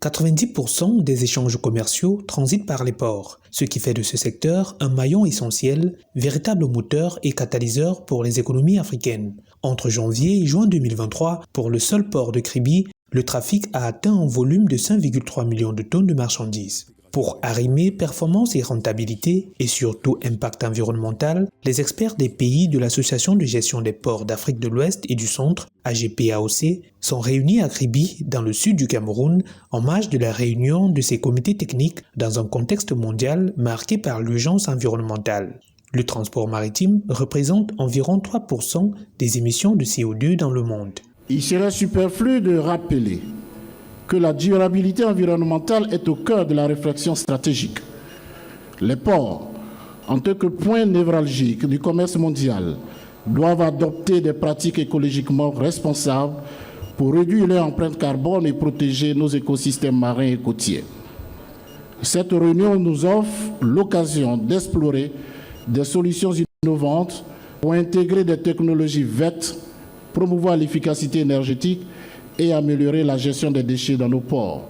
90% des échanges commerciaux transitent par les ports, ce qui fait de ce secteur un maillon essentiel, véritable moteur et catalyseur pour les économies africaines. Entre janvier et juin 2023, pour le seul port de Kribi, le trafic a atteint un volume de 5,3 millions de tonnes de marchandises. Pour arrimer performance et rentabilité, et surtout impact environnemental, les experts des pays de l'Association de gestion des ports d'Afrique de l'Ouest et du Centre, AGPAOC, sont réunis à Kribi, dans le sud du Cameroun, en marge de la réunion de ces comités techniques dans un contexte mondial marqué par l'urgence environnementale. Le transport maritime représente environ 3% des émissions de CO2 dans le monde. Il serait superflu de rappeler que la durabilité environnementale est au cœur de la réflexion stratégique. Les ports, en tant que point névralgique du commerce mondial, doivent adopter des pratiques écologiquement responsables pour réduire leur empreinte carbone et protéger nos écosystèmes marins et côtiers. Cette réunion nous offre l'occasion d'explorer des solutions innovantes pour intégrer des technologies vertes, promouvoir l'efficacité énergétique et améliorer la gestion des déchets dans nos ports.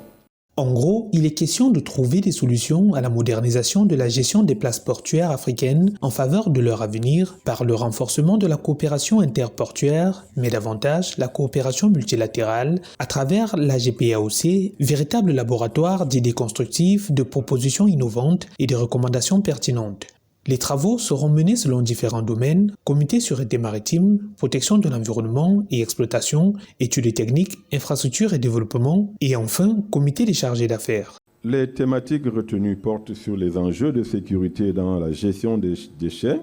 En gros, il est question de trouver des solutions à la modernisation de la gestion des places portuaires africaines en faveur de leur avenir par le renforcement de la coopération interportuaire, mais davantage la coopération multilatérale à travers la GPAOC, véritable laboratoire d'idées constructives, de propositions innovantes et de recommandations pertinentes. Les travaux seront menés selon différents domaines: comité sûreté maritime, protection de l'environnement et exploitation, études techniques, infrastructures et développement, et enfin, comité des chargés d'affaires. Les thématiques retenues portent sur les enjeux de sécurité dans la gestion des déchets,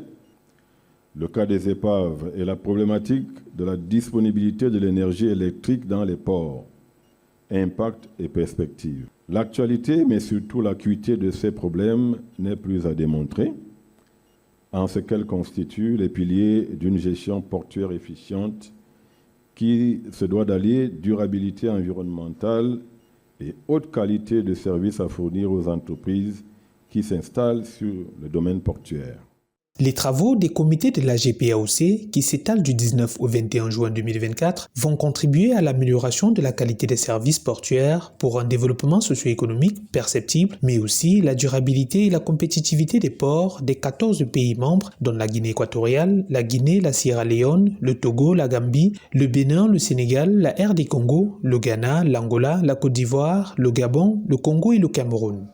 le cas des épaves et la problématique de la disponibilité de l'énergie électrique dans les ports, impact et perspectives. L'actualité, mais surtout l'acuité de ces problèmes n'est plus à démontrer, en ce qu'elle constitue les piliers d'une gestion portuaire efficiente qui se doit d'allier durabilité environnementale et haute qualité de services à fournir aux entreprises qui s'installent sur le domaine portuaire. Les travaux des comités de la GPAOC, qui s'étalent du 19 au 21 juin 2024, vont contribuer à l'amélioration de la qualité des services portuaires pour un développement socio-économique perceptible, mais aussi la durabilité et la compétitivité des ports des 14 pays membres, dont la Guinée équatoriale, la Guinée, la Sierra Leone, le Togo, la Gambie, le Bénin, le Sénégal, la RD Congo, le Ghana, l'Angola, la Côte d'Ivoire, le Gabon, le Congo et le Cameroun.